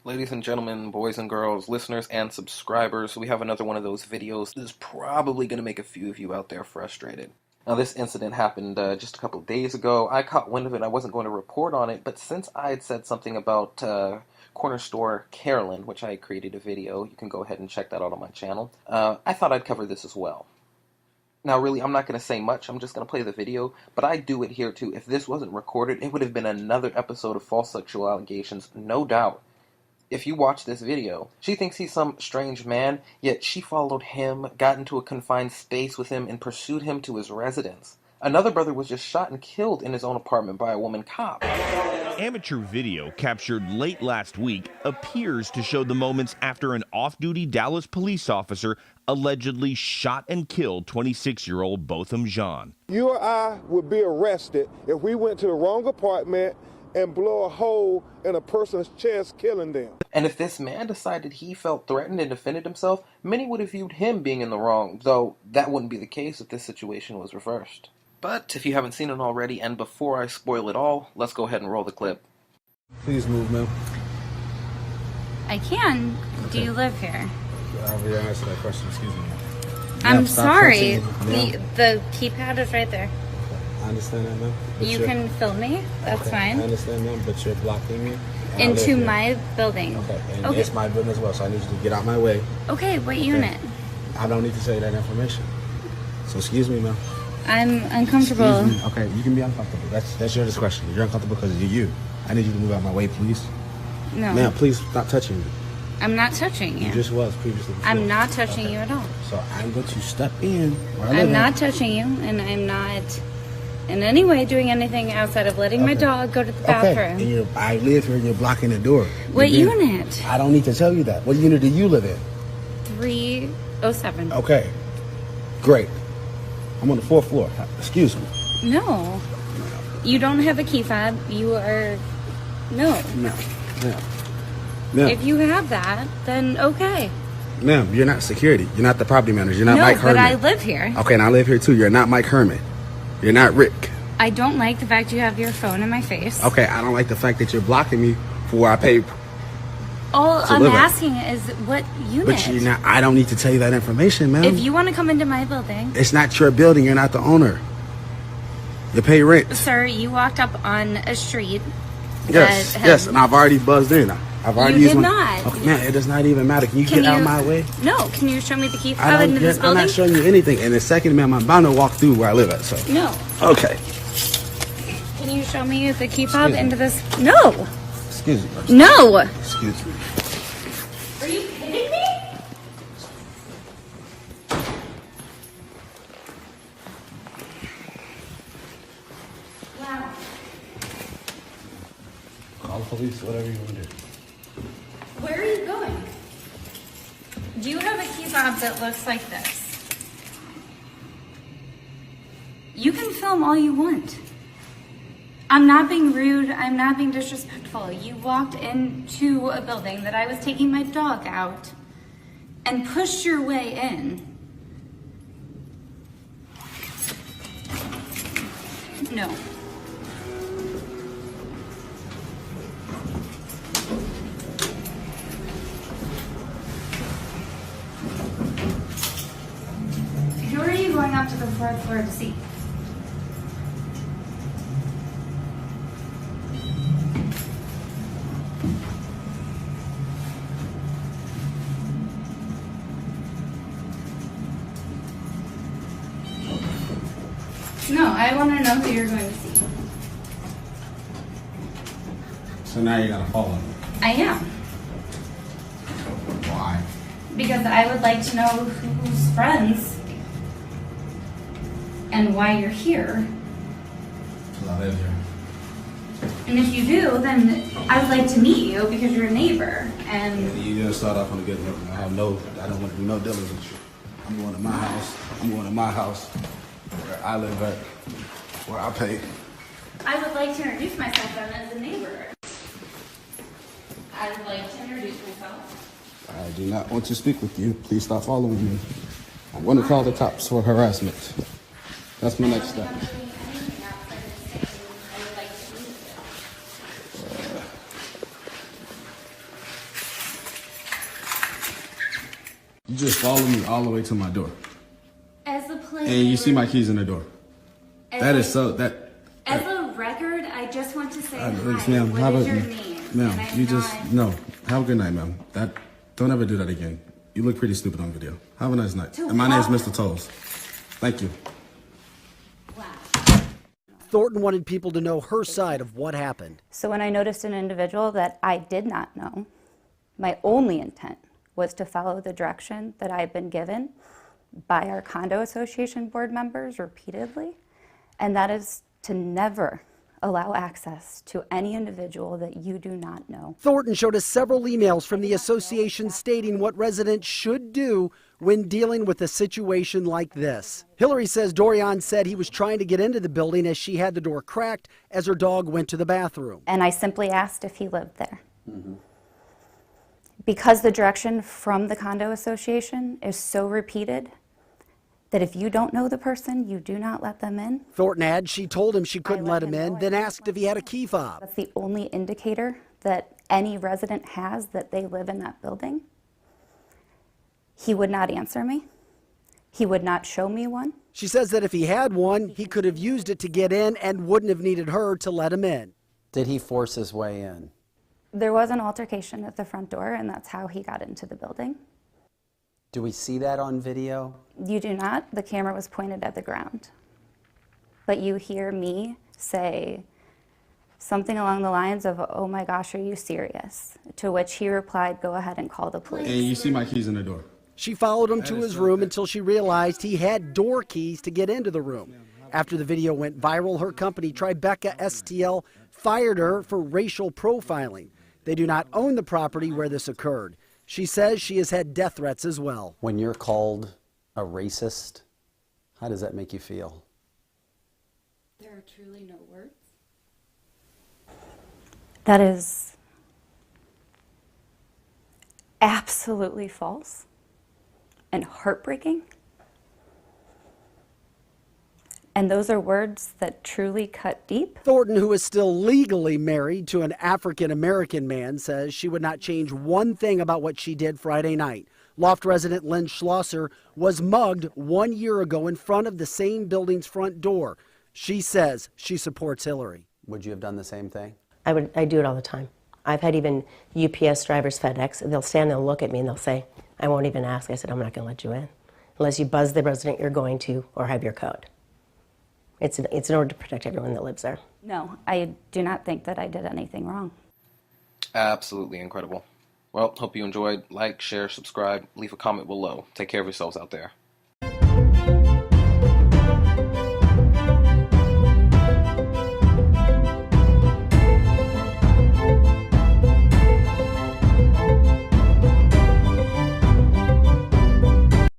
Ladies and gentlemen, boys and girls, listeners and subscribers, we have another one of those videos. This is probably going to make a few of you out there frustrated. Now, this incident happened just a couple of days ago. I caught wind of it. I wasn't going to report on it, but since I had said something about corner store Carolyn, which I had created a video, you can go ahead and check that out on my channel, I thought I'd cover this as well. Now, really, I'm not going to say much. I'm just going to play the video, but I do adhere to, if this wasn't recorded, it would have been another episode of false sexual allegations, no doubt. If you watch this video, she thinks he's some strange man, yet she followed him, got into a confined space with him, and pursued him to his residence. Another brother was just shot and killed in his own apartment by a woman cop. Amateur video captured late last week appears to show the moments after an off-duty Dallas police officer allegedly shot and killed 26-year-old Botham Jean. You or I would be arrested if we went to the wrong apartment and blow a hole in a person's chest, killing them. And if this man decided he felt threatened and defended himself, many would have viewed him being in the wrong, though that wouldn't be the case if this situation was reversed. But if you haven't seen it already, and before I spoil it all, let's go ahead and roll the clip. Please move, ma'am. I can. Okay. Do you live here? I already answered that question, excuse me. I'm sorry. The keypad is right there. I understand that, ma'am. You can film me. That's okay, fine. I understand, ma'am, but you're blocking me. Into my building. Okay, and it's my building as well, so I need you to get out my way. Okay, what unit? I don't need to say that information. So excuse me, ma'am. I'm uncomfortable. Excuse me. Okay, you can be uncomfortable. That's your discretion. You're uncomfortable because you're you. I need you to move out my way, please. No. Ma'am, please stop touching me. I'm not touching you. You just was previously before. I'm not touching you at all. So I'm going to step in where I'm not touching you, and I'm not in any way doing anything outside of letting my dog go to the bathroom. And I live here and you're blocking the door. What unit? I don't need to tell you that. What unit do you live in? 307. Okay. Great. I'm on the 4th floor. Excuse me. No. You don't have a key fob. You are... No. No. If you have that, then okay. Ma'am, you're not security. You're not the property manager. You're not Mike Herman. No, but I live here. Okay, and I live here too. You're not Mike Herman. You're not Rick. I don't like the fact you have your phone in my face. Okay, I don't like the fact that you're blocking me for where I pay. All I'm asking is what unit. But you're not. I don't need to tell you that information, ma'am. If you want to come into my building. It's not your building. You're not the owner. You pay rent. Sir, you walked up on a street. Yes, and I've already buzzed in. I've already used not. Okay, man, it does not even matter. Can you get out of my way? No. Can you show me the key fob into this building? I'm not showing you anything. And the second, ma'am, I'm bound to walk through where I live at. So. No. Okay. Can you show me the key fob into this? No. Excuse me. No. Excuse me. Are you kidding me? Wow. Call the police, whatever you want to do. Where are you going? Do you have a key fob that looks like this? You can film all you want. I'm not being rude. I'm not being disrespectful. You walked into a building that I was taking my dog out and pushed your way in. No. Who are you going up to the 4th floor to see? No, I want to know who you're going to see. So now you're gonna follow me. I am. Why? Because I would like to know who's friends and why you're here. Because I live here. And if you do, then I would like to meet you because you're a neighbor. And You didn't start off on a good note. I don't want to do no dealings with you. I'm going to my house. I'm going to my house where I live at, where I pay. I would like to introduce myself then as a neighbor. I would like to introduce myself. I do not want to speak with you. Please stop following me. I'm going to call the cops for harassment. That's my next step. You just follow me all the way to my door. As a player, And you see my keys in the door. As That a, is so, that. As a record, I just want to say hi. Ma'am, What have is a, your name? ma'am, And I'm you just, not- no. Have a good night, ma'am. Don't ever do that again. You look pretty stupid on video. Have a nice night. To And my name's walk- Mr. Tolles. Thank you. Wow. Thornton wanted people to know her side of what happened. So when I noticed an individual that I did not know, my only intent was to follow the direction that I've been given by our condo association board members repeatedly, and that is to never allow access to any individual that you do not know. Thornton showed us several emails from the association stating what residents should do when dealing with a situation like this. Hillary says Dorian said he was trying to get into the building as she had the door cracked as her dog went to the bathroom. And I simply asked if he lived there. Because the direction from the condo association is so repeated that if you don't know the person, you do not let them in. Thornton adds she told him she couldn't let him in, then asked if he had a key fob. That's the only indicator that any resident has that they live in that building. He would not answer me. He would not show me one. She says that if he had one, he could have used it to get in and wouldn't have needed her to let him in. Did he force his way in? There was an altercation at the front door, and that's how he got into the building. Do we see that on video? You do not. The camera was pointed at the ground. But you hear me say something along the lines of, "Oh my gosh, are you serious?" To which he replied, "Go ahead and call the police." And you see my keys in the door. She followed him to his room until she realized he had door keys to get into the room. After the video went viral, her company, Tribeca STL, fired her for racial profiling. They do not own the property where this occurred. She says she has had death threats as well. When you're called a racist, how does that make you feel? There are truly no words. That is absolutely false and heartbreaking. And those are words that truly cut deep. Thornton, who is still legally married to an African-American man, says she would not change one thing about what she did Friday night. Loft resident Lynn Schlosser was mugged 1 year ago in front of the same building's front door. She says she supports Hillary. Would you have done the same thing? I do it all the time. I've had even UPS drivers, FedEx, they'll stand there and look at me and they'll say, I won't even ask. I said, I'm not going to let you in unless you buzz the resident you're going to or have your code. It's in order to protect everyone that lives there. No, I do not think that I did anything wrong. Absolutely incredible. Well, hope you enjoyed. Like, share, subscribe, leave a comment below. Take care of yourselves out there.